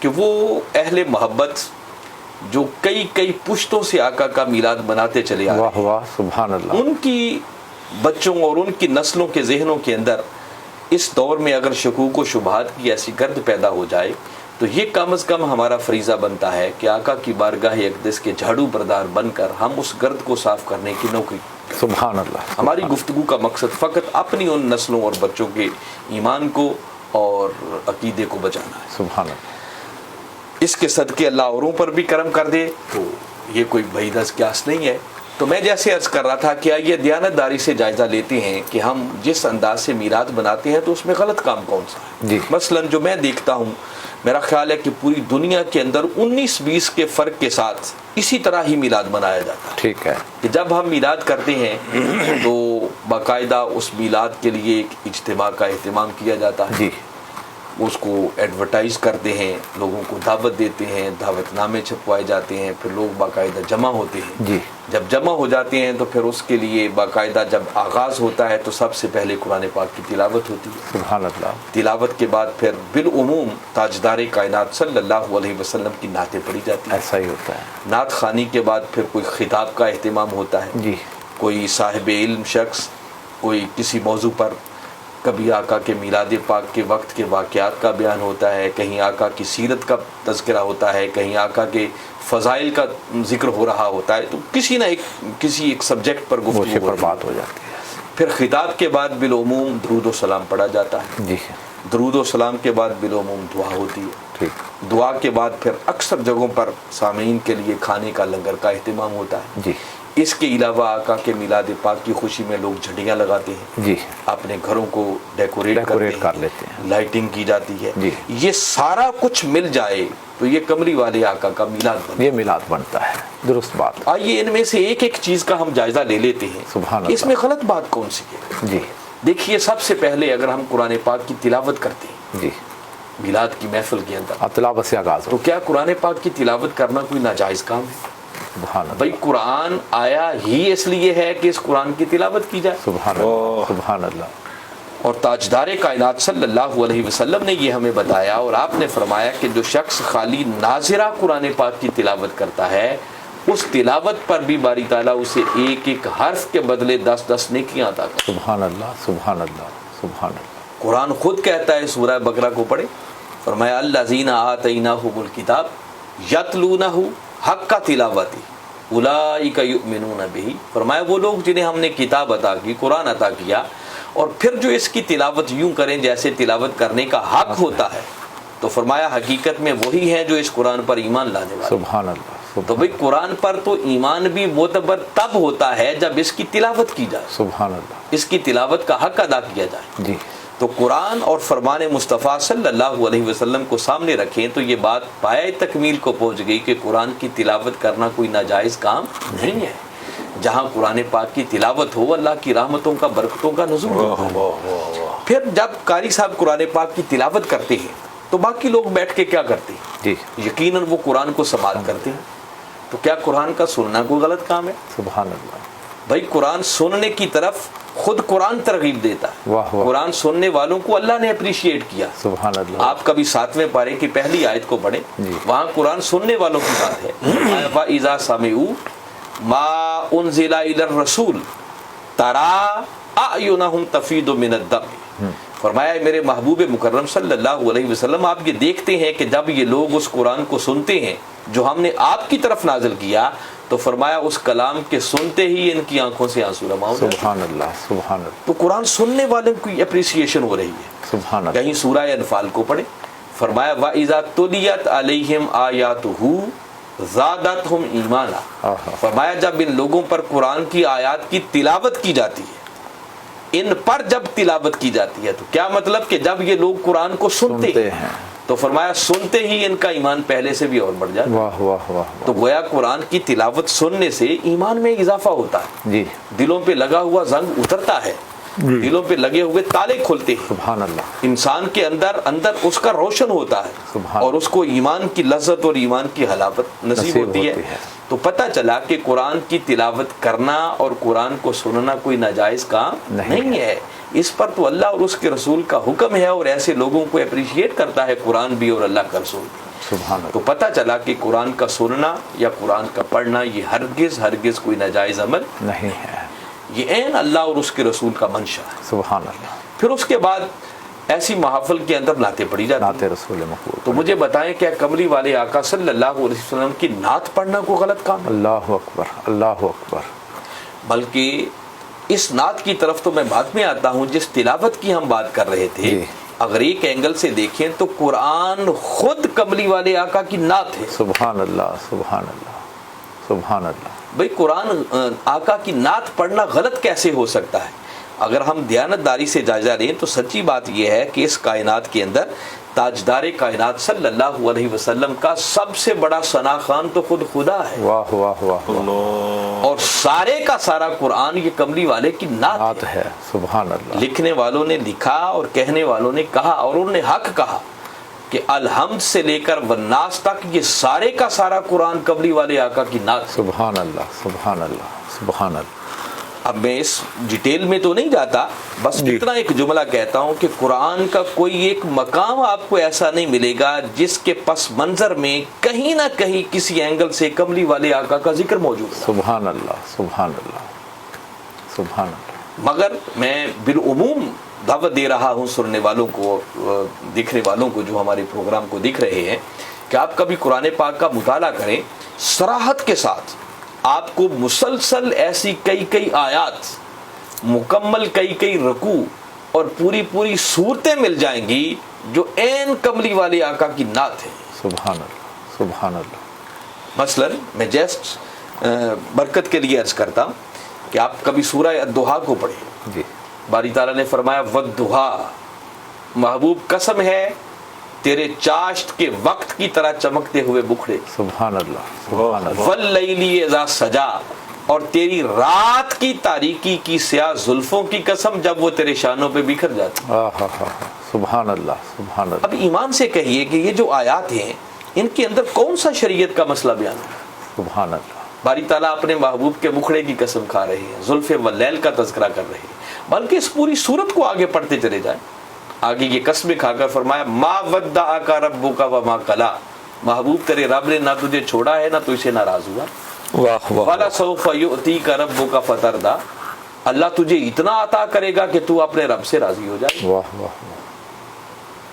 کہ وہ اہل محبت جو کئی کئی پشتوں سے آقا کا میلاد مناتے چلے آ رہے ہیں، واہ واہ سبحان اللہ، ان کی بچوں اور ان کی نسلوں کے ذہنوں کے اندر اس دور میں اگر شکوک و شبہات کی ایسی گرد پیدا ہو جائے تو یہ کم از کم ہمارا فریضہ بنتا ہے کہ آقا کی بارگاہ اقدس کے جھاڑو بردار بن کر ہم اس گرد کو صاف کرنے کی نوکری، سبحان اللہ، ہماری گفتگو کا مقصد فقط اپنی ان نسلوں اور بچوں کے ایمان کو اور عقیدے کو بچانا ہے۔ سبحان اللہ، اس کے صدقے اللہ اوروں پر بھی کرم کر دے تو یہ کوئی بعید از قیاس نہیں ہے۔ تو میں جیسے عرض کر رہا تھا کہ آئیے دیانت داری سے جائزہ لیتے ہیں کہ ہم جس انداز سے میلاد بناتے ہیں تو اس میں غلط کام کون سا ہے۔ جی، مثلا جو میں دیکھتا ہوں، میرا خیال ہے کہ پوری دنیا کے اندر 19-20 کے فرق کے ساتھ اسی طرح ہی میلاد منایا جاتا ہے ٹھیک ہے، کہ جب ہم میلاد کرتے ہیں تو باقاعدہ اس میلاد کے لیے ایک اجتماع کا اہتمام کیا جاتا ہے، جی، اس کو ایڈورٹائز کرتے ہیں، لوگوں کو دعوت دیتے ہیں، دعوت نامے چھپوائے جاتے ہیں، پھر لوگ باقاعدہ جمع ہوتے ہیں۔ جی، جب جمع ہو جاتے ہیں تو پھر اس کے لیے باقاعدہ جب آغاز ہوتا ہے تو سب سے پہلے قرآن پاک کی تلاوت ہوتی ہے۔ سبحان اللہ، تلاوت کے بعد پھر بالعموم تاجدار کائنات صلی اللہ علیہ وسلم کی نعتیں پڑھی جاتی ہیں۔ ایسا ہی ہوتا ہے، نعت خوانی کے بعد پھر کوئی خطاب کا اہتمام ہوتا ہے، جی، کوئی صاحب علم شخص کوئی کسی موضوع پر، کبھی آقا کے میلاد پاک کے وقت کے واقعات کا بیان ہوتا ہے، کہیں آقا کی سیرت کا تذکرہ ہوتا ہے، کہیں آقا کے فضائل کا ذکر ہو رہا ہوتا ہے، تو کسی ایک سبجیکٹ پر موضوع گفتگو پر ہوتی ہے۔ بات ہو جاتی ہے، پھر خطاب کے بعد بالعموم درود و سلام پڑھا جاتا ہے، جی، درود و سلام کے بعد بالعموم دعا ہوتی ہے، ٹھیک، دعا کے بعد پھر اکثر جگہوں پر سامعین کے لیے کھانے کا لنگر کا اہتمام ہوتا ہے۔ جی، اس کے علاوہ آقا کے میلاد پاک کی خوشی میں لوگ جھنڈیاں لگاتے ہیں، جی، اپنے گھروں کو ڈیکوریٹ کر لیتے ہیں، لائٹنگ کی جاتی ہے۔ جی، یہ سارا کچھ مل جائے تو یہ کملی والے آقا کا میلاد بنتا ہے۔ یہ میلاد بنتا ہے، درست بات، آئیے ان میں سے ایک ایک چیز کا ہم جائزہ لے لیتے ہیں، سبحان اس اللہ، میں غلط بات کون سی ہے۔ جی، دیکھیے سب سے پہلے اگر ہم قرآن پاک کی تلاوت کرتے ہیں جی، میلاد کی محفل کے اندر، تلاوت سے آغاز تو ہو، کیا قرآن پاک کی تلاوت کرنا کوئی ناجائز کام ہے؟ سبحان اللہ، بھائی قرآن آیا ہی اس لیے ہے کہ اس قرآن کی تلاوت کی جائے، سبحان اللہ، سبحان اللہ، اور تاجدار کائنات صلی اللہ علیہ وسلم نے یہ ہمیں بتایا اور آپ نے فرمایا کہ جو شخص خالی ناظرہ قرآن پاک کی تلاوت کرتا ہے اس تلاوت پر بھی باری تعالیٰ اسے ایک ایک حرف کے بدلے 10 نیکیاں عطا کرتا ہے۔ سبحان اللہ، سبحان اللہ، سبحان اللہ، قرآن خود کہتا ہے سورہ بقرہ کو پڑھے، فرمایا الذین آتیناہم الکتاب یتلونہ حق تلاوتی اولئک یؤمنون بہ، فرمایا وہ لوگ جنہیں ہم نے کتاب عطا کی، قرآن عطا کیا، اور پھر جو اس کی تلاوت یوں کریں جیسے تلاوت کرنے کا حق ہوتا ہے، تو فرمایا حقیقت میں وہی ہیں جو اس قرآن پر ایمان لانے والے۔ سبحان اللہ، تو بھئی قرآن پر تو ایمان بھی معتبر تب ہوتا ہے جب اس کی تلاوت کی جائے، سبحان اللہ، اس کی تلاوت کا حق ادا کیا جائے۔ جی، تو قرآن اور فرمان مصطفیٰ صلی اللہ علیہ وسلم کو سامنے رکھیں تو یہ بات پایۂ تکمیل کو پہنچ گئی کہ قرآن کی تلاوت کرنا کوئی ناجائز کام نہیں ہے۔ جہاں قرآن پاک کی تلاوت ہو اللہ کی رحمتوں کا برکتوں کا نزول ہو۔ پھر جب قاری صاحب قرآن پاک کی تلاوت کرتے ہیں تو باقی لوگ بیٹھ کے کیا کرتے ہیں؟ جی، یقیناً وہ قرآن کو سماعت کرتے ہیں۔ تو کیا قرآن کا سننا کوئی غلط کام ہے؟ سبحان اللہ، بھائی قرآن سننے کی طرف خود قرآن ترغیب دیتا ہے۔ واہ واہ، قرآن سننے والوں کو اللہ نے اپریشیٹ کیا۔ سبحان اللہ، آپ کبھی 7ویں پارے کی پہلی آیت کو پڑھیں، جی، وہاں قرآن سننے والوں کی بات ہے۔ وَإِذَا سَمِعُوا مَا أُنزِلَ إِلَى الرَّسُولِ تَرَىٰ أَعْيُنَهُمْ تَفِيضُ مِنَ الدَّمْعِ، فرمایا میرے محبوب مکرم صلی اللہ علیہ وسلم آپ یہ دیکھتے ہیں کہ جب یہ لوگ اس قرآن کو سنتے ہیں جو ہم نے آپ کی طرف نازل کیا تو فرمایا اس کلام کے سنتے ہی ان کی آنکھوں سے آنسو رما ہو جاتے ہیں۔ سبحان اللہ، سبحان اللہ، تو قرآن سننے والوں کی اپریسیشن ہو رہی ہے۔ سبحان اللہ، کہیں سورہ انفال کو پڑھیں، فرمایا وَإِذَا تُلِيَتْ عَلَيْهِمْ آيَاتُهُ زَادَتْهُمْ ایمانا، فرمایا جب ان لوگوں پر قرآن کی آیات کی تلاوت کی جاتی ہے، ان پر جب تلاوت کی جاتی ہے تو کیا مطلب کہ جب یہ لوگ قرآن کو سنتے ہیں تو فرمایا سنتے ہی ان کا ایمان پہلے سے بھی اور بڑھ جاتا ہے۔ واہ واہ واہ، تو گویا قرآن کی تلاوت سننے سے ایمان میں اضافہ ہوتا ہے، جی، دلوں پہ لگا ہوا زنگ اترتا ہے، دلوں پہ لگے ہوئے تالے کھلتے ہیں، سبحان اللہ، انسان کے اندر اس کا روشن ہوتا ہے سبحان اور اس کو ایمان کی لذت اور ایمان کی حلاوت نصیب ہوتی ہے۔ تو پتہ چلا کہ قرآن کی تلاوت کرنا اور قرآن کو سننا کوئی ناجائز کام نہیں ہے، اس پر تو اللہ اور اس کے رسول کا حکم ہے اور ایسے لوگوں کو اپریشیٹ کرتا ہے قرآن بھی اور اللہ کا رسول بھی۔ سبحان اللہ. تو پتہ چلا کہ قرآن کا سننا یا قرآن کا پڑھنا یہ ہرگز کوئی ناجائز عمل نہیں ہے. یہ عین اللہ اور اس کے رسول کا منشا ہے. سبحان اللہ. پھر اس کے بعد ایسی محافل کے اندر نعتیں پڑھی جاتی نعت ہیں. رسول مقبول. تو مجھے بتائیں کیا کملی والے آقا صلی اللہ علیہ وسلم کی نعت پڑھنا کوئی غلط کام ہے؟ اللہ اکبر اللہ اکبر. بلکہ اس نعت کی طرف تو میں بعد میں آتا ہوں. جس تلاوت کی ہم بات کر رہے تھے جی. اگر ایک اینگل سے دیکھیں تو قرآن خود کملی والے آقا کی نعت ہے. سبحان اللہ سبحان اللہ سبحان اللہ. بھئی قرآن آقا کی نعت پڑھنا غلط کیسے ہو سکتا ہے؟ اگر ہم دیانتداری سے جائزہ لیں تو سچی بات یہ ہے کہ اس کائنات کے اندر تاجدار کائنات صلی اللہ علیہ وسلم کا سب سے بڑا ثنا خوان تو خود خدا ہے. واہ واہ واہ واہ. اور سارے کا سارا قرآن یہ کملی والے کی نعت نعت ہے. سبحان اللہ. لکھنے والوں نے لکھا اور کہنے والوں نے کہا اور انہوں نے حق کہا کہ الحمد سے لے کر والناس تک یہ سارے کا سارا قرآن کملی والے آقا کی نعت ہے. سبحان اللہ سبحان اللہ سبحان اللہ. اب میں اس ڈیٹیل میں تو نہیں جاتا, بس اتنا ایک جملہ کہتا ہوں کہ قرآن کا کوئی ایک مقام آپ کو ایسا نہیں ملے گا جس کے پس منظر میں کہیں نہ کہیں کسی اینگل سے کملی والے آقا کا ذکر موجود ہے. سبحان اللہ سبحان اللہ سبحان اللہ. مگر میں بالعموم دعوت دے رہا ہوں سننے والوں کو, دیکھنے والوں کو جو ہمارے پروگرام کو دیکھ رہے ہیں, کہ آپ کبھی قرآن پاک کا مطالعہ کریں صراحت کے ساتھ. آپ کو مسلسل ایسی کئی آیات, مکمل کئی رکوع اور پوری صورتیں مل جائیں گی جو عین کملی والے آقا کی نعت ہے. سبحان اللہ سبحان اللہ. مثلا میں جسٹ برکت کے لیے عرض کرتا ہوں کہ آپ کبھی سورہ الضحیٰ کو پڑھیں. جی. باری تعالیٰ نے فرمایا والضحیٰ, محبوب قسم ہے تیرے چاشت کے وقت کی طرح چمکتے ہوئے بکھڑے. سبحان اللہ سبحان اللہ. واللیل اذا سجا, اور تیری رات کی تاریکی کی سیاہ زلفوں کی قسم جب وہ تیرے شانوں پہ بکھر جاتی. سبحان اللہ سبحان اللہ. اب ایمان سے کہیے کہ یہ جو آیات ہیں ان کے اندر کون سا شریعت کا مسئلہ بیان ہے؟ سبحان اللہ. باری تعالیٰ اپنے محبوب کے مکھڑے کی قسم کھا رہے ہیں, زلف واللیل کا تذکرہ کر رہے ہیں. بلکہ اس پوری صورت کو آگے پڑھتے چلے جائیں, آگے یہ قسمیں کھا کر فرمایا ما ودعک ربک وما قلی, محبوب تیرے رب نے نہ تجھے چھوڑا ہے نہ تو اسے ناراض ہوا. واہ واہ. وَلَسَوْفَ يُؤْتِيكَ رَبُّكَ فَتَرْضَىٰ, اللہ تجھے اتنا عطا کرے گا کہ تو اپنے رب سے راضی ہو جائے. واہ واہ.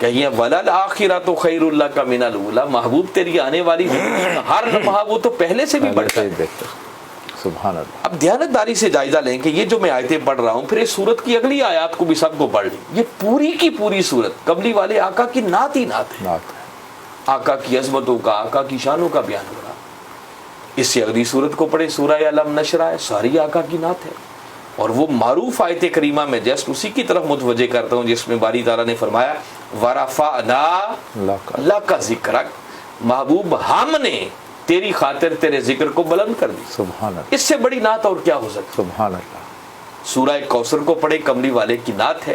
کہیے وَلَلْآخِرَةُ خَيْرٌ لَكَ مِنَ الْأُولَىٰ, محبوب تیری آنے والی زندگی کا ہر لمحہ وہ تو پہلے سے بھی بڑھتا ہے. سبحان اللہ. اب دیانتداری سے جائزہ لیں کہ یہ جو میں آیتیں پڑھ رہا ہوں, پھر اس سورت کی اگلی آیات کو بھی سب کو پڑھ لیں. یہ پوری کی پوری سورت کملی والے آقا کی نعت ہی نعت ہے. نعت ہے. آقا کی عظمتوں کا, آقا کی شانوں کا بیان ہو رہا. اس سے اگلی سورت کو پڑھے سورہ علم نشرہ, ساری آقا کی نعت ہے. اور وہ معروف آیت کریمہ میں جسٹ اسی کی طرف متوجہ کرتا ہوں جس میں باری تعالیٰ نے فرمایا وَرَفَعْنَا لَكَ ذِكْرَكَ, محبوب ہم نے تیری خاطر تیرے ذکر کو بلند کر دی. سبحان اللہ. اس سے بڑی نعت اور کیا ہو سکتی؟ سبحان اللہ. سورہ کوثر کو پڑھیں کملی والے کی نعت ہے.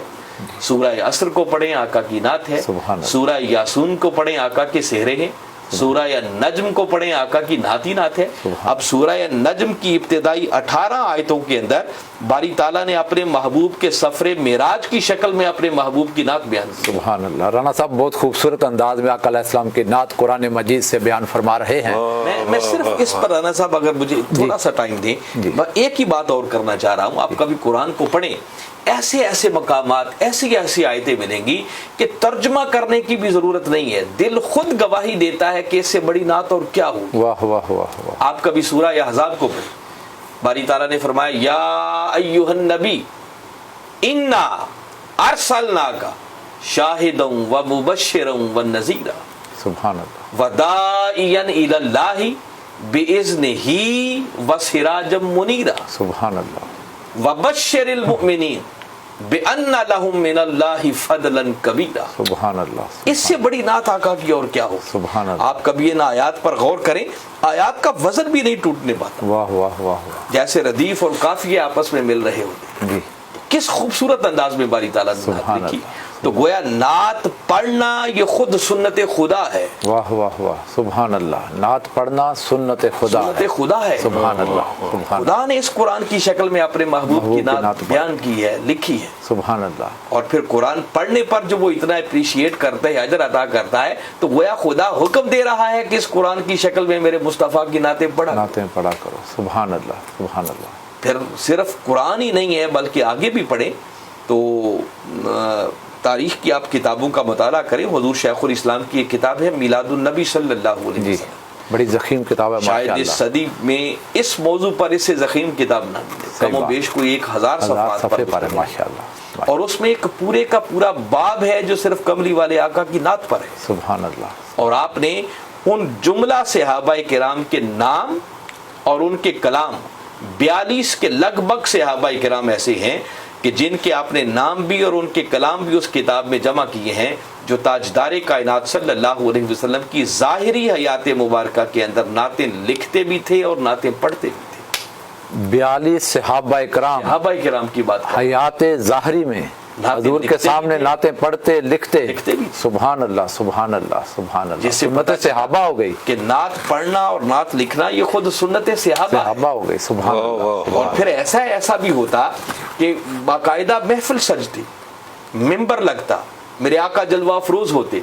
سورہ عصر کو پڑھیں آقا کی نعت ہے. سبحان اللہ. سورہ یاسین کو پڑھیں آقا کے سہرے ہیں. سورہ نجم کو پڑھیں آقا کی نعت ہی نعت ہے. اب سورہ نجم کی ابتدائی 18 آیتوں کے اندر باری تعالیٰ نے اپنے محبوب کے سفر معراج کی شکل میں اپنے محبوب کی نعت بیان کی. سبحان اللہ. رانا صاحب بہت خوبصورت انداز میں آقا علیہ السلام کی نعت قرآن مجید سے بیان فرما رہے ہیں. میں صرف اس پر رانا صاحب اگر مجھے تھوڑا سا ٹائم دیں, میں ایک ہی بات اور کرنا چاہ رہا ہوں. آپ کبھی قرآن کو پڑھیں, ایسے مقامات, ایسی آیتیں ملیں گی کہ ترجمہ کرنے کی بھی ضرورت نہیں ہے, دل خود گواہی دیتا ہے کہ اس سے بڑی نعت اور کیا ہو. واہ واہ واہ واہ. آپ کبھی سورہ احزاب کو پڑھیں, باری تعالیٰ نے فرمایا یا ایھا النبی انا ارسلناک شاہدا ومبشرا ونذیرا. سبحان اللہ. وداعیا الی اللہ باذنہ وسراجا منیرا. سبحان اللہ. وبشر المؤمنین بأن لهم من اللہ فضلا کبیرا. سبحان اللہ. اس سے بڑی نعت آقا کی اور کیا ہو. سبحان اللہ. آپ کبھی ان آیات پر غور کریں, آیات کا وزن بھی نہیں ٹوٹنے پاتا. واہ واہ واہ واہ. جیسے ردیف اور قافیے آپس میں مل رہے ہوتے. جی. کس خوبصورت انداز میں باری تعالیٰ نے سبحان نعت لکھی. تو گویا نعت پڑھنا یہ خود سنت خدا ہے. واہ واہ واہ سبحان اللہ. نعت پڑھنا سنت خدا سنت خدا ہے. سبحان اللہ. سبحان خدا نے اس قرآن کی شکل میں اپنے محبوب کی نعت بیان کی ہے, لکھی ہے. سبحان اللہ. اور پھر قرآن پڑھنے پر جو وہ اتنا اپریشیٹ کرتا ہے, اجر عطا کرتا ہے, تو گویا خدا حکم دے رہا ہے کہ اس قرآن کی شکل میں میرے مصطفیٰ کی نعتیں پڑھا کرو. سبحان اللہ. سبحان اللہ. پھر صرف قرآن ہی نہیں ہے بلکہ آگے بھی پڑھیں تو تاریخ کی آپ کتابوں کا مطالعہ کریں. حضور شیخ الاسلام کی ایک کتاب ہے میلاد النبی صلی اللہ علیہ وسلم, بڑی ضخیم کتاب ہے. شاید اس صدی میں اس موضوع پر اس سے ضخیم کتاب نہ ملے. کم و بیش کوئی 1000 صفحات پر ہے ماشاءاللہ. اور اس میں ایک پورے کا پورا باب ہے جو صرف کملی والے آقا کی نعت پر ہے. سبحان اللہ. اور آپ نے ان جملہ صحابہ کرام کے نام اور ان کے کلام 42 کے لگ بھگ صحابہ کرام ایسے ہیں کہ جن کے آپ نے نام بھی اور ان کے کلام بھی اس کتاب میں جمع کیے ہیں, جو تاجدار کائنات صلی اللہ علیہ وسلم کی ظاہری حیات مبارکہ کے اندر نعتیں لکھتے بھی تھے اور نعتیں پڑھتے بھی تھے. 42 صحابہ کرام کی بات حیات ظاہری میں حضور کے سامنے نعتیں پڑھتے لکھتے بھی. سبحان اللہ. سبحان اللہ. سبحان اللہ. جس سے سنت صحابہ ہو گئی کہ نعت پڑھنا اور نعت لکھنا یہ خود سنت صحابہ ہو گئی. سبحان اللہ. اور پھر ایسا بھی ہوتا کہ باقاعدہ محفل سجتی, ممبر لگتا, میرے آقا جلوہ افروز ہوتے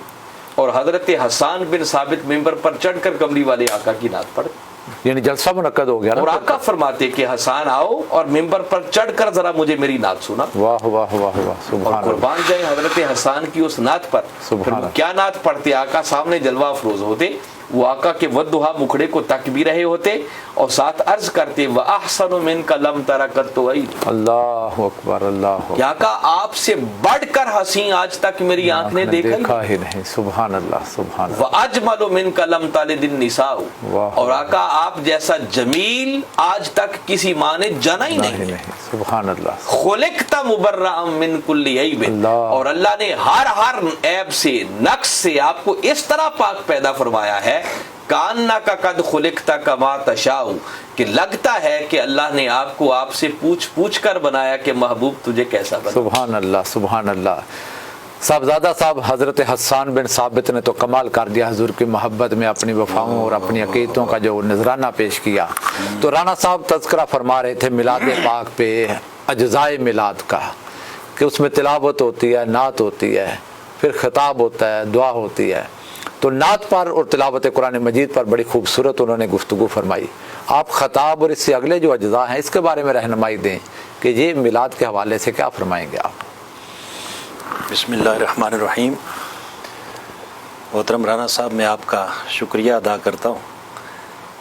اور حضرت حسان بن ثابت ممبر پر چڑھ کر کملی والے آقا کی نعت پڑھتے, یعنی جلسہ منعقد ہو گیا. اور آقا فرماتے کہ حسان آؤ اور ممبر پر چڑھ کر ذرا مجھے میری نعت سنا. واہ واہ واہ واہ. سبحان اور قربان جائیں حضرت حسان کی اس نعت پر. پھر وہ کیا نعت پڑھتے, آقا سامنے جلوہ افروز ہوتے, وہ آقا کے ودھا مکھڑے کو تک بھی رہے ہوتے اور ساتھ عرض کرتے وَأَحْسَنُ مِنْكَ لَمْ تَرَكَتْ وَعِيدُ. اللہ اکبر. اللہ کہ آقا آپ سے بڑھ کر حسین آج تک میری آنکھ نے دیکھا ہی نہیں. سبحان اللہ. سبحان اللہ. وَأَجْمَلُ مِنْكَ لَمْ تَلِدِ النِّسَاءُ. اور آقا آپ جیسا جمیل آج تک کسی ماں نے جانا ہی نہیں. سبحان اللہ. خُلِقْتَ مُبَرَّأً مِنْ كُلِّ عَيْبٍ. اور اللہ نے ہر عیب سے, نقص سے آپ کو اس طرح پاک پیدا فرمایا ہے کَأَنَّكَ قَدْ خُلِقْتَ كَمَا تَشَاءُ, کہ لگتا ہے کہ اللہ نے آپ کو آپ سے پوچھ کر بنایا کہ محبوب تجھے کیسا بنا. سبحان اللہ. سبحان اللہ. صاحبزادہ صاحب حضرت حسان بن ثابت نے تو کمال کر دیا حضور کی محبت میں, اپنی وفاؤں اور اپنی عقیدتوں کا جو نذرانہ پیش کیا. تو رانا صاحب تذکرہ فرما رہے تھے میلاد پاک پہ, اجزائے میلاد کا, کہ اس میں تلاوت ہوتی ہے, نعت ہوتی ہے, پھر خطاب ہوتا ہے, دعا ہوتی ہے. تو نعت پر اور تلاوت قرآن مجید پر بڑی خوبصورت انہوں نے گفتگو فرمائی. آپ خطاب اور اس سے اگلے جو اجزاء ہیں اس کے بارے میں رہنمائی دیں کہ یہ میلاد کے حوالے سے کیا فرمائیں گے آپ. بسم اللہ الرحمن الرحیم. محترم رانا صاحب, میں آپ کا شکریہ ادا کرتا ہوں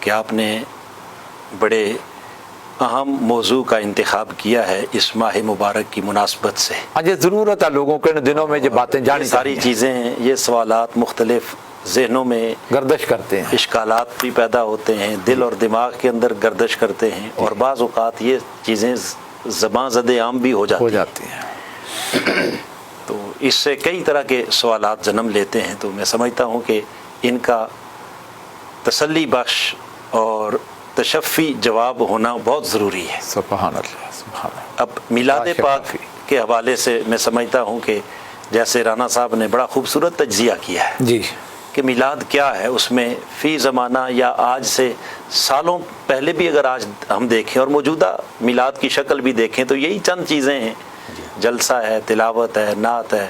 کہ آپ نے بڑے اہم موضوع کا انتخاب کیا ہے اس ماہ مبارک کی مناسبت سے. یہ ضرورت ہے لوگوں کے ان دنوں میں یہ باتیں جانی, ساری چیزیں, یہ سوالات مختلف ذہنوں میں گردش کرتے ہیں, اشکالات بھی پیدا ہوتے ہیں, دل اور دماغ کے اندر گردش کرتے ہیں, اور بعض اوقات یہ چیزیں زباں زد عام بھی ہو جاتی ہیں. تو اس سے کئی طرح کے سوالات جنم لیتے ہیں. تو میں سمجھتا ہوں کہ ان کا تسلی بخش اور تشفی جواب ہونا بہت ضروری ہے. سبحان اللہ. سبحان اللہ. اب میلاد پاک کے حوالے سے میں سمجھتا ہوں کہ جیسے رانا صاحب نے بڑا خوبصورت تجزیہ کیا ہے جی, کہ میلاد کیا ہے. اس میں فی زمانہ یا آج سے سالوں پہلے بھی اگر آج ہم دیکھیں اور موجودہ میلاد کی شکل بھی دیکھیں تو یہی چند چیزیں ہیں. جلسہ ہے, تلاوت ہے, نعت ہے,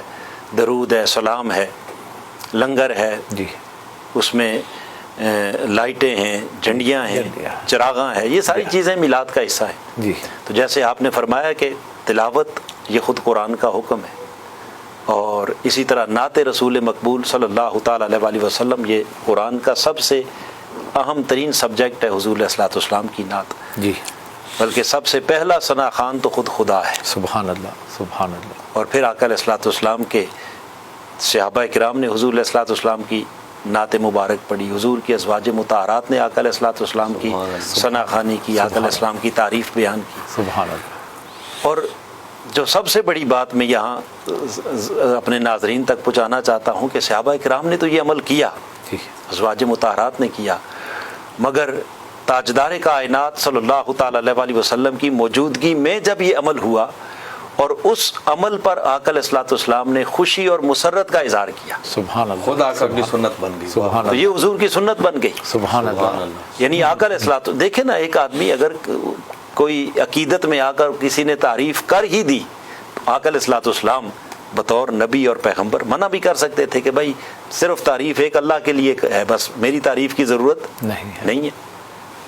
درود ہے, سلام ہے, لنگر ہے جی, اس میں لائٹیں ہیں, جھنڈیاں ہیں, چراغاں ہیں, یہ ساری چیزیں میلاد کا حصہ ہیں جی. تو جیسے آپ نے فرمایا کہ تلاوت یہ خود قرآن کا حکم ہے, اور اسی طرح نعت رسول مقبول صلی اللہ تعالیٰ علیہ وآلہ وسلم یہ قرآن کا سب سے اہم ترین سبجیکٹ ہے. حضور علیہ الصلوۃ والسلام کی نعت جی, بلکہ سب سے پہلا ثنا خوان تو خود خدا ہے. سبحان اللہ. سبحان اللہ. اور پھر آقا علیہ الصلوۃ والسلام کے صحابہ کرام نے حضور علیہ الصلوۃ والسلام کی نعت مبارک پڑھی, حضور کی ازواج مطہرات نے آقا علیہ الصلوۃ والسلام کی ثنا خوانی کی, آقا علیہ السلام کی تعریف بیان کی. سبحان اللہ. اور جو سب سے بڑی بات میں یہاں اپنے ناظرین تک پہنچانا چاہتا ہوں کہ صحابہ کرام نے تو یہ عمل کیا, ازواج مطہرات نے کیا, مگر تاجدار کائنات صلی اللہ تعالیٰ علیہ وآلہ وسلم کی موجودگی میں جب یہ عمل ہوا اور اس عمل پر آقا علیہ الصلوۃ والسلام نے خوشی اور مسرت کا اظہار کیا. سبحان اللہ. خود آقا کی سنت بن گئی. سبحان تو یہ حضور کی سنت بن گئی. سبحان اللہ. یعنی آقا علیہ الصلوۃ، دیکھیں نا، ایک آدمی اگر کوئی عقیدت میں آ کر کسی نے تعریف کر ہی دی، آقا علیہ الصلوۃ والسلام بطور نبی اور پیغمبر منع بھی کر سکتے تھے کہ بھائی صرف تعریف ایک اللہ کے لیے ہے، بس میری تعریف کی ضرورت نہیں ہے.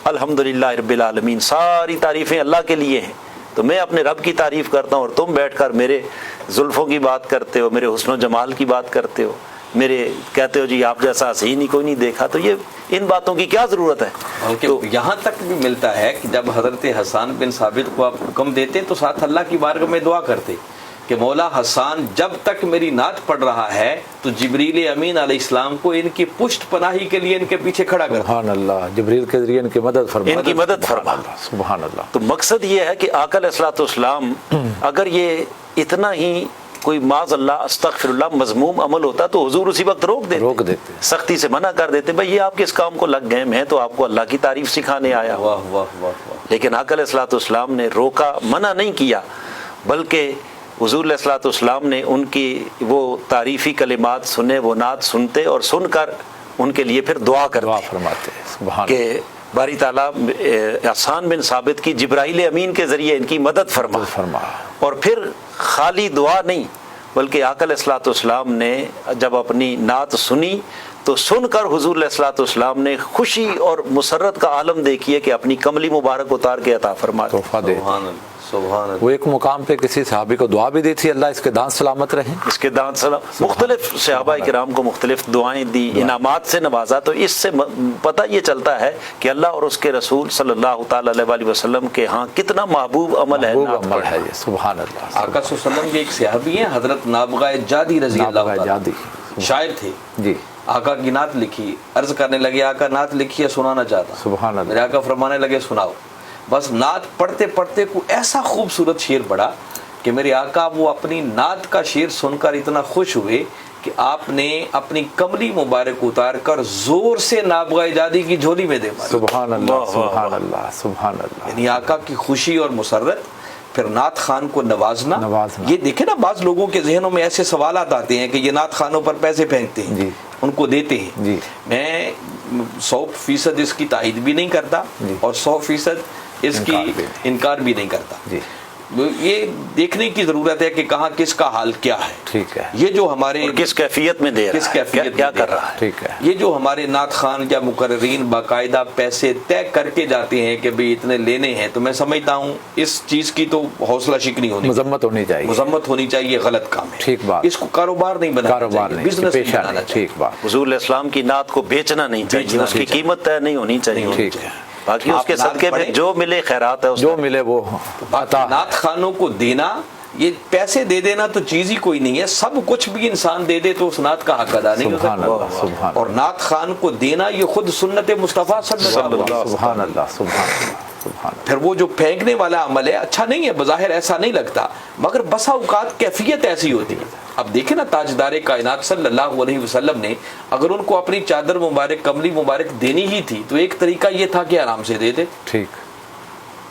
الحمدللہ رب العالمین، ساری تعریفیں اللہ کے لیے ہیں، تو میں اپنے رب کی تعریف کرتا ہوں اور تم بیٹھ کر میرے زلفوں کی بات کرتے ہو، میرے حسن و جمال کی بات کرتے ہو، میرے کہتے ہو جی آپ جیسا حسین ہی کوئی نہیں دیکھا. تو یہ ان باتوں کی کیا ضرورت ہے؟ تو یہاں تک بھی ملتا ہے کہ جب حضرت حسان بن ثابت کو آپ حکم دیتے تو ساتھ اللہ کی بارگاہ میں دعا کرتے کہ مولا حسان جب تک میری نعت پڑھ رہا ہے تو جبریل امین علیہ السلام کو ان کی پشت پناہی کے لیے ان کے پیچھے کھڑا کر. سبحان اللہ. جبریل کے ذریعے ان کی مدد فرما. ان کی مدد فرما. سبحان اللہ. تو مقصد یہ ہے کہ آقا علیہ الصلوۃ والسلام اگر یہ اتنا ہی کوئی معاذ اللہ استغفر اللہ مذموم عمل ہوتا تو حضور اسی وقت روک دیتے، سختی سے منع کر دیتے، بھائی یہ آپ کس کام کو لگ گئے، میں تو آپ کو اللہ کی تعریف سکھانے آیا. واہ واہ واہ واہ. لیکن آقا علیہ الصلوۃ والسلام نے روکا، منع نہیں کیا، بلکہ حضور علیہ الصلوۃ والسلام نے ان کی وہ تعریفی کلمات سنے، وہ نعت سنتے اور سن کر ان کے لیے پھر دعا فرماتے کہ باری تعالیٰ حسان بن ثابت کی جبرائیل امین کے ذریعے ان کی مدد فرما. اور پھر خالی دعا نہیں بلکہ آقا علیہ الصلوۃ والسلام نے جب اپنی نعت سنی تو سن کر حضور علیہ الصلوۃ والسلام نے خوشی اور مسرت کا عالم دیکھیے کہ اپنی کملی مبارک اتار کے عطا فرما دے. سبحان اللہ. سبحان اللہ. وہ ایک مقام پہ کسی صحابی کو دعا بھی دی تھی، اللہ اس کے دانت سلامت رہیں. اس کے دانت سلامت. مختلف صحابہ کرام کو مختلف دعائیں دی، انعامات سے نوازا. تو اس سے پتہ یہ چلتا ہے کہ اللہ اور اس کے رسول صلی اللہ تعالی علیہ وسلم کے ہاں کتنا محبوب عمل ہے. یہ سبحان اللہ. آقا صلی اللہ علیہ وسلم کے ایک صحابی ہیں حضرت نابغہ جادی رضی اللہ عنہ، شاعر تھے جی. آقا کی نعت لکھی، عرض کرنے لگے آقا نعت لکھی ہے سنانا چاہتا. سبحان اللہ. میرے آقا فرمانے لگے سناؤ. بس نعت پڑھتے پڑھتے کو ایسا خوبصورت شعر پڑھا کہ میرے آقا وہ اپنی نعت کا شعر سن کر اتنا خوش ہوئے کہ آپ نے اپنی کملی مبارک اتار کر زور سے نابغہ جادی کی جھولی میں دے ماری. سبحان اللہ. سبحان اللہ. سبحان اللہ. یعنی آقا کی خوشی اور مسرت، پھر نعت خان کو نوازنا. یہ دیکھیں نا، بعض لوگوں کے ذہنوں میں ایسے سوالات آتے ہیں کہ یہ نعت خانوں پر پیسے پھینکتے ہیں، ان کو دیتے ہیں. جی. میں 100% اس کی تائید بھی نہیں کرتا اور 100% اس کی انکار بھی نہیں کرتا. جی. یہ دیکھنے کی ضرورت ہے کہ کہاں کس کا حال کیا ہے. ٹھیک ہے. یہ جو ہمارے کس کیفیت میں دے رہا ہے، کیا کر رہا ہے. ٹھیک ہے. یہ جو ہمارے نعت خان یا مقررین باقاعدہ پیسے طے کر کے جاتے ہیں کہ بھئی اتنے لینے ہیں، تو میں سمجھتا ہوں اس چیز کی تو حوصلہ شکنی ہونی، مذمت ہونی چاہیے. مذمت ہونی چاہیے. غلط کام ہے. ٹھیک بات. اس کو کاروبار نہیں بنانا چاہیے، بزنس نہیں بنانا چاہیے. ٹھیک بات. حضور علیہ السلام کی نعت کو بیچنا نہیں چاہیے، اس کی قیمت طے نہیں ہونی چاہیے. ٹھیک ہے. باقی اس کے صدقے میں جو ملے خیرات ہے، جو ملے وہ عطا. نعت خانوں کو دینا، یہ پیسے دے دینا تو چیز ہی کوئی نہیں ہے. سب کچھ بھی انسان دے دے تو اس نعت کا حق ادا نہیں ہو سکتا. اور نعت خان کو دینا یہ خود سنت مصطفیٰ صلی اللہ علیہ وسلم. سبحان اللہ. سبحان اللہ. پھر وہ جو پھینکنے والا عمل ہے اچھا نہیں ہے، بظاہر ایسا نہیں لگتا، مگر بسا اوقات کیفیت ایسی ہوتی ہے. اب دیکھیں نا، تاجدار کائنات صلی اللہ علیہ وسلم نے اگر ان کو اپنی چادر مبارک، کملی مبارک دینی ہی تھی تو ایک طریقہ یہ تھا کہ آرام سے دے دے. ٹھیک.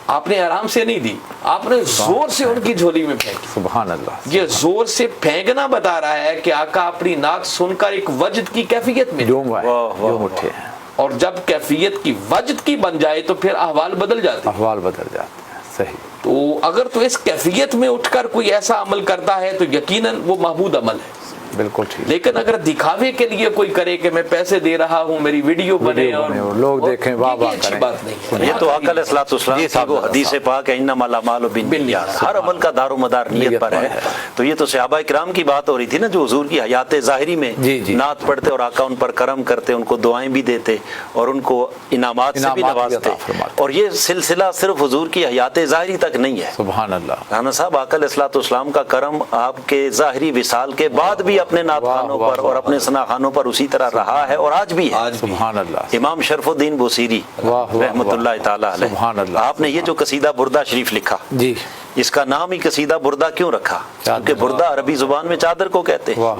آپ نے آرام سے نہیں دی، آپ نے زور سے ان کی جھولی میں پھینکی. سبحان اللہ. یہ زور سے پھینکنا بتا رہا ہے کہ آقا اپنی نعت سن کر ایک وجد کی کیفیت میں جوم اٹھے ہیں. اور جب کیفیت کی وجد کی بن جائے تو پھر احوال بدل جاتے ہیں. احوال بدل جاتے ہیں. صحیح. تو اگر تو اس کیفیت میں اٹھ کر کوئی ایسا عمل کرتا ہے تو یقیناً وہ محمود عمل ہے. بالکل ٹھیک. لیکن اگر دکھاوے کے لیے کوئی کرے کہ میں پیسے دے رہا ہوں، میری ویڈیو بنے اور لوگ دیکھیں، واہ واہ اچھی بات نہیں ہے. یہ تو آقا علیہ الصلوۃ والسلام کی وہ حدیث پاک ہے، انما الاعمال بالنیات، ہر عمل کا دار و مدار نیت پر ہے. تو یہ تو صحابہ کرام کی بات ہو رہی تھی نا، جو حضور کی حیات ظاہری میں نعت پڑھتے اور آقا ان پر کرم کرتے، ان کو دعائیں بھی دیتے اور ان کو انعامات سے بھی نوازتے. اور یہ سلسلہ صرف حضور کی حیات ظاہری تک نہیں ہے. سبحان اللہ. رانا صاحب، آقا علیہ الصلوۃ والسلام کا کرم آپ کے ظاہری وصال کے بعد بھی اپنے نعت خانوں پر اور اپنے ثنا خانوں پر اسی طرح رہا ہے اور آج بھی ہے. سبحان اللہ. امام شرف الدین بوصیری رحمۃ اللہ تعالی علیہ، آپ نے یہ جو قصیدہ بردہ شریف لکھا، جی، اس کا نام ہی قصیدہ بردہ کیوں رکھا؟ کیونکہ بردہ عربی زبان میں چادر کو کہتے ہیں.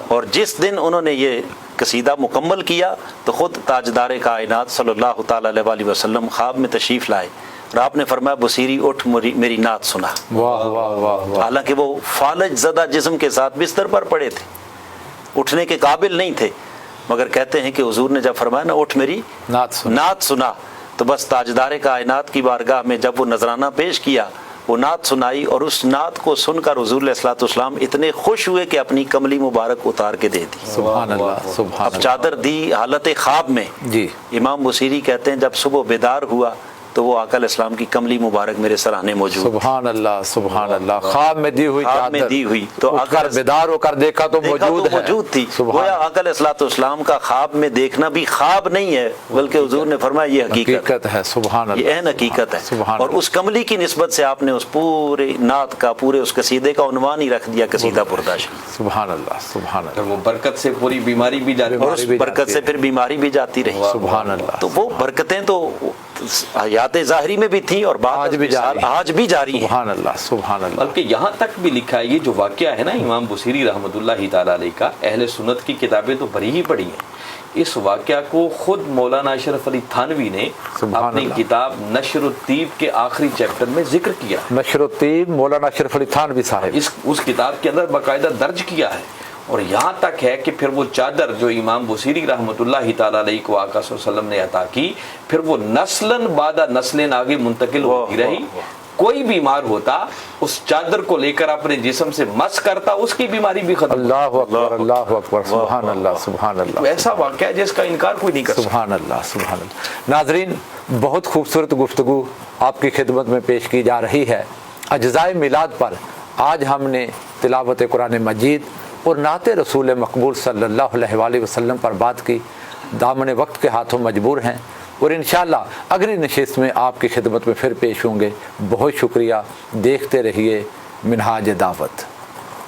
اور جس دن انہوں نے یہ قصیدہ مکمل کیا تو خود تاجدار کائنات صلی اللہ تعالی علیہ وسلم خواب میں تشریف لائے اور آپ نے فرمایا بصیری اٹھ میری نعت سنا. واہ واہ واہ واہ. حالانکہ وہ فالج زدہ جسم کے ساتھ بستر پر پڑے تھے, اٹھنے کے قابل نہیں تھے, مگر کہتے ہیں کہ حضور نے جب فرمایا نا اٹھ میری نعت سنا, تو بس تاجدار کائنات کی بارگاہ میں جب وہ نذرانہ پیش کیا, وہ نعت سنائی, اور اس نعت کو سن کر حضور علیہ الصلوۃ والسلام اتنے خوش ہوئے کہ اپنی کملی مبارک اتار کے دے دی. سبحان اللہ سبحان اب چادر دی حالت خواب میں. جی. امام بصیری کہتے ہیں جب صبح بیدار ہوا تو وہ آقا علیہ السلام کی کملی مبارک میرے سرانے موجود. سبحان اللہ سبحان اللہ. خواب میں دی ہوئی خواب میں دی ہوئی تو اگر بیدار ہو کر دیکھا تو موجود تھی. گویا آقا علیہ الصلوۃ والسلام کا خواب میں دیکھنا بھی خواب نہیں ہے, بلکہ حضور نے فرمایا یہ حقیقت ہے. سبحان اللہ. یہ عین حقیقت ہے. اور اس کملی کی نسبت سے آپ نے اس پورے نعت کا, پورے اس قصیدے کا عنوان ہی رکھ دیا قصیدہ پرداش. سبحان اللہ سبحان اللہ. وہ برکت سے پوری بیماری بھی جاتی, اور اس برکت سے پھر بیماری بھی جاتی رہی. سبحان اللہ. تو وہ برکتیں تو حیات ظاہری میں بھی تھیں اور آج بھی جاری ہیں. سبحان اللہ سبحان اللہ. بلکہ یہاں تک بھی لکھا ہے, یہ جو واقعہ ہے نا امام بصیری رحمۃ اللہ تعالی علیہ کا, اہل سنت کی کتابیں تو بڑی ہی پڑھی ہیں. اس واقعہ کو خود مولانا اشرف علی تھانوی نے اپنی کتاب نشر الطیب کے آخری چیپٹر میں ذکر کیا. نشر الطیب مولانا اشرف علی تھانوی صاحب اس کتاب کے اندر باقاعدہ درج کیا ہے. اور یہاں تک ہے کہ پھر وہ چادر جو امام بصیری رحمۃ اللہ تعالی علیہ کو آقا صلی اللہ علیہ وسلم نے عطا کی, پھر وہ نسلاً بعد نسلیں آگے منتقل ہوتی رہی. کوئی بیمار ہوتا اس چادر کو لے کر اپنے جسم سے مس کرتا, اس کی بیماری بھی ختم. اللہ اکبر اللہ اکبر. سبحان اللہ سبحان اللہ. تو ایسا واقعہ ہے جس کا انکار کوئی نہیں کر سکتا. سبحان اللہ سبحان اللہ. ناظرین, بہت خوبصورت گفتگو آپ کی خدمت میں پیش کی جا رہی ہے. اجزائے میلاد پر آج ہم نے تلاوت قرآن مجید اور نعت رسول مقبول صلی اللہ علیہ وآلہ وسلم پر بات کی. دامن وقت کے ہاتھوں مجبور ہیں, اور انشاءاللہ اگلی نشست میں آپ کی خدمت میں پھر پیش ہوں گے. بہت شکریہ. دیکھتے رہیے منہاج دعوت.